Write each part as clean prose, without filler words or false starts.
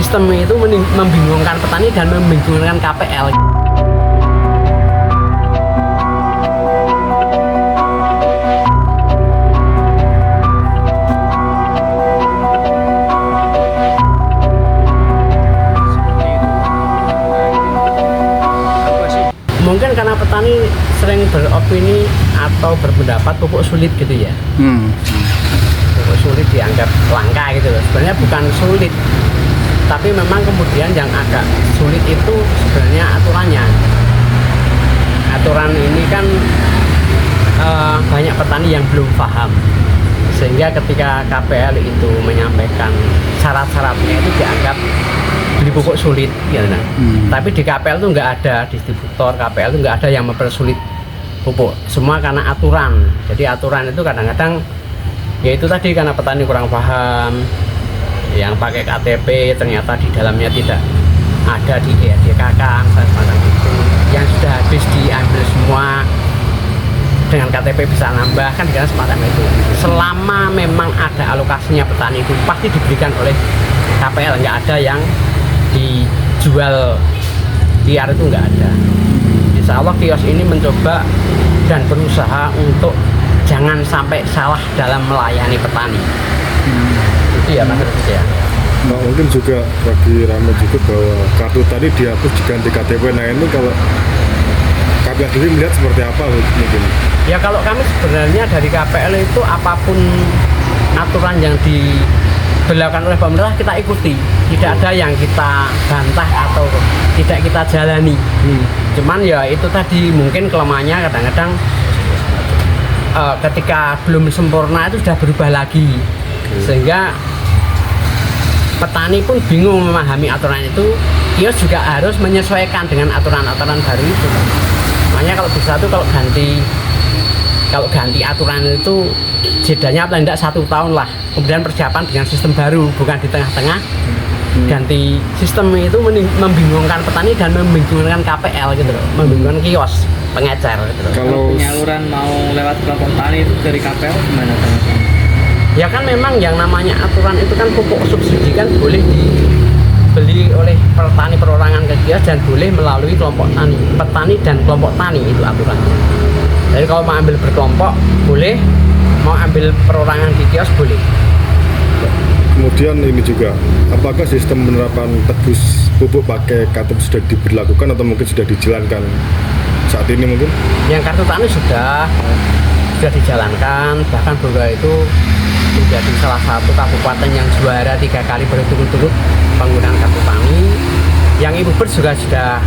sistem itu membingungkan petani dan membingungkan KPL. Mungkin karena petani sering beropini atau berpendapat pupuk sulit gitu ya. Pupuk sulit dianggap langka gitu loh. Sebenarnya bukan sulit, tapi memang kemudian yang agak sulit itu sebenarnya aturannya. Aturan ini kan banyak petani yang belum paham, sehingga ketika KPL itu menyampaikan syarat-syaratnya itu dianggap beli pupuk sulit gitu nah. Tapi di KPL itu nggak ada, distributor KPL itu nggak ada yang mempersulit pupuk, semua karena aturan. Jadi aturan itu kadang-kadang ya itu tadi karena petani kurang paham, yang pakai KTP ternyata di dalamnya tidak ada di DKK semacam itu, yang sudah habis diambil semua dengan KTP bisa nambah kan dengan semacam itu. Selama memang ada alokasinya petani itu pasti diberikan oleh KPL, nggak ada yang dijual liar, itu nggak ada. Insya Allah kios ini mencoba dan berusaha untuk jangan sampai salah dalam melayani petani. Itu ya Mas Rudi ya. Nah, mungkin juga bagi Rame juga bahwa kartu tadi dihapus diganti KTP. Nah ini kalau KPL sendiri melihat seperti apa mungkin? Ya kalau kami sebenarnya dari KPL itu apapun aturan yang diberlakukan oleh pemerintah kita ikuti, tidak ada yang kita bantah atau tidak kita jalani. Cuman ya itu tadi mungkin kelemahannya kadang-kadang ketika belum sempurna itu sudah berubah lagi, sehingga petani pun bingung memahami aturan itu. Kios juga harus menyesuaikan dengan aturan-aturan baru itu. Makanya kalau bisa tuh kalau ganti aturan itu jedanya paling tidak 1 tahun lah, kemudian persiapan dengan sistem baru, bukan di tengah-tengah ganti sistem itu membingungkan petani dan membingungkan KPL gitu loh, membingungkan kios pengecer gitu loh. Kalau penyaluran mau lewat kelompok tani dari KPL gimana teman-teman? Ya kan memang yang namanya aturan itu kan pupuk subsidi kan boleh dibeli oleh petani perorangan ke kios dan boleh melalui kelompok tani, petani dan kelompok tani, itu aturannya. Jadi kalau mau ambil berkelompok boleh, mau ambil perorangan di kios boleh. Kemudian ini juga, apakah sistem penerapan tebus pupuk pakai KTP sudah diberlakukan atau mungkin sudah dijalankan saat ini mungkin? Yang kartu tani sudah dijalankan, bahkan Bogor itu menjadi salah satu kabupaten yang juara 3 kali berturut-turut penggunaan kartu tani. Yang Ibu Bers juga sudah,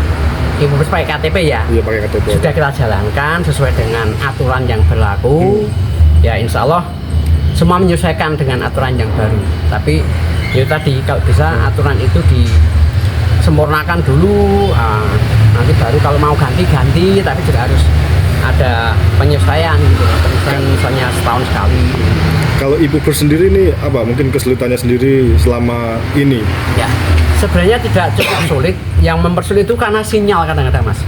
Ibu Bers pakai KTP ya? Iya, pakai KTP. Sudah kita jalankan sesuai dengan aturan yang berlaku. Ya insya Allah semua menyesuaikan dengan aturan yang baru. Tapi ya tadi kalau bisa aturan itu disempurnakan dulu, nanti baru kalau mau ganti, tapi juga harus ada penyesuaian gitu. Penyesuaian misalnya setahun sekali. Kalau Ibu Bers sendiri ini apa mungkin kesulitannya sendiri selama ini? Ya sebenarnya tidak cukup sulit. Yang mempersulit itu karena sinyal kadang-kadang Mas.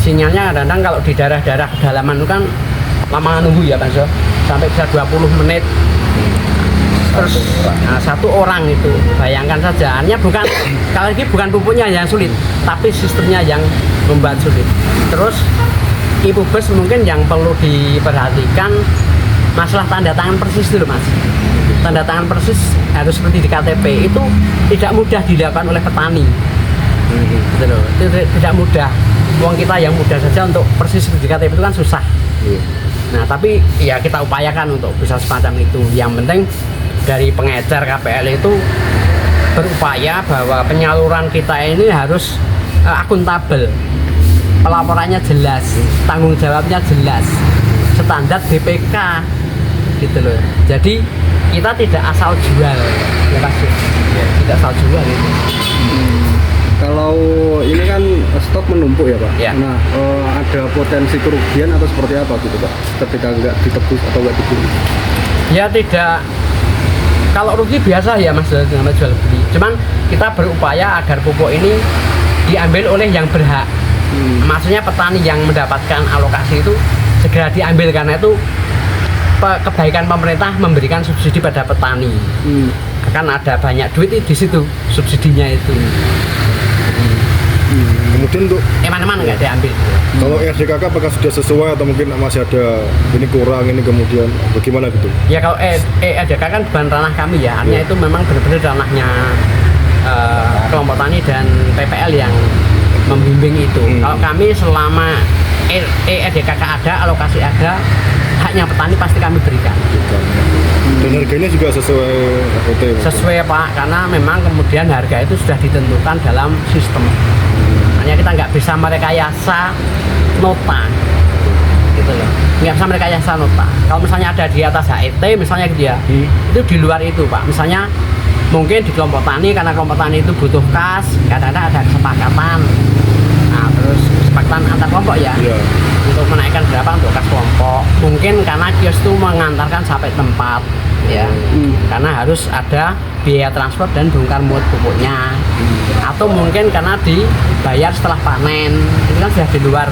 Sinyalnya kadang-kadang kalau di daerah-daerah pedalaman itu kan lama nunggu ya Mas, sampai bisa 20 menit. Terus satu orang itu, bayangkan saja, artinya bukan kalau ini bukan pupuknya yang sulit, tapi sistemnya yang membuat sulit. Terus Ibu Bers mungkin yang perlu diperhatikan masalah tanda tangan persis dulu Mas. Tanda tangan persis harus seperti di KTP, itu tidak mudah dilakukan oleh petani. Gitu loh. Itu tidak mudah. Uang kita yang mudah saja untuk persis seperti di KTP itu kan susah. Nah tapi ya kita upayakan untuk bisa semacam itu. Yang penting dari pengecer KPL itu berupaya bahwa penyaluran kita ini harus akuntabel, pelaporannya jelas, tanggung jawabnya jelas, standar BPK gitu loh. Jadi kita tidak asal jual ya Mas, tidak asal jual gitu. Kalau ini kan stok menumpuk ya Pak. Ya. Nah, ada potensi kerugian atau seperti apa gitu Pak ketika nggak ditebus atau nggak dibeli? Ya tidak, kalau rugi biasa ya Mas dengan jual beli. Cuman kita berupaya agar pupuk ini diambil oleh yang berhak. Maksudnya petani yang mendapatkan alokasi itu segera diambil, karena itu kebaikan pemerintah memberikan subsidi pada petani. akan ada banyak duit di situ subsidinya itu. Kemudian untuk Eman-eman nggak diambil. kalau RDKK apakah sudah sesuai atau mungkin masih ada ini kurang ini kemudian bagaimana gitu? Ya kalau EDK kan bukan ranah kami ya, artinya itu memang benar-benar ranahnya kelompok tani dan PPL yang membimbing itu. Kalau kami selama EDKK ada, alokasi ada, haknya petani pasti kami berikan. Dan harganya juga sesuai HPT. Sesuai Pak, karena memang kemudian harga itu sudah ditentukan dalam sistem. Hanya kita nggak bisa merekayasa nota, gitu loh. Nggak bisa merekayasa nota. Kalau misalnya ada di atas HET, misalnya gitu ya, itu di luar itu Pak. Misalnya mungkin di kelompok tani, karena kelompok tani itu butuh kas, kadang-kadang ada kesepakatan. Nah, terus kesepakatan antar kelompok ya. Iya. Untuk menaikkan berapa untuk kas kelompok. Mungkin karena kios itu mengantarkan sampai tempat, ya. Karena harus ada biaya transport dan bongkar muat pupuknya. Atau mungkin karena dibayar setelah panen. Itu kan sudah di luar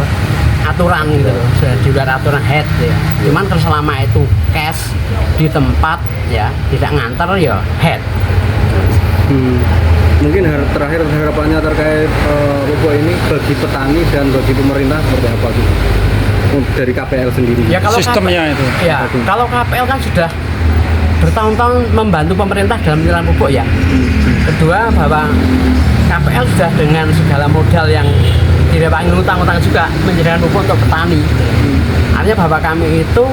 aturan gitu, sudah di luar aturan head ya. Cuman kalau selama itu cash di tempat ya, tidak nganter ya head. Mungkin terakhir harapannya terkait pupuk ini bagi petani dan bagi pemerintah seperti apa gitu? Dari KPL sendiri. Ya kalau Sistemnya itu. Ya, kalau KPL kan sudah bertahun-tahun membantu pemerintah dalam penyerahan pupuk ya. Kedua bahwa KPL sudah dengan segala modal yang tidak pakai utang-utang juga menyediakan pupuk untuk petani. Artinya bahwa kami itu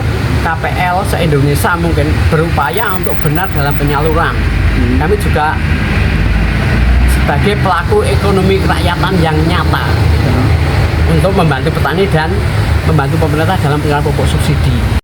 KPL se-Indonesia mungkin berupaya untuk benar dalam penyaluran. Kami juga sebagai pelaku ekonomi kerakyatan yang nyata untuk membantu petani dan membantu pemerintah dalam penyerahan pupuk subsidi.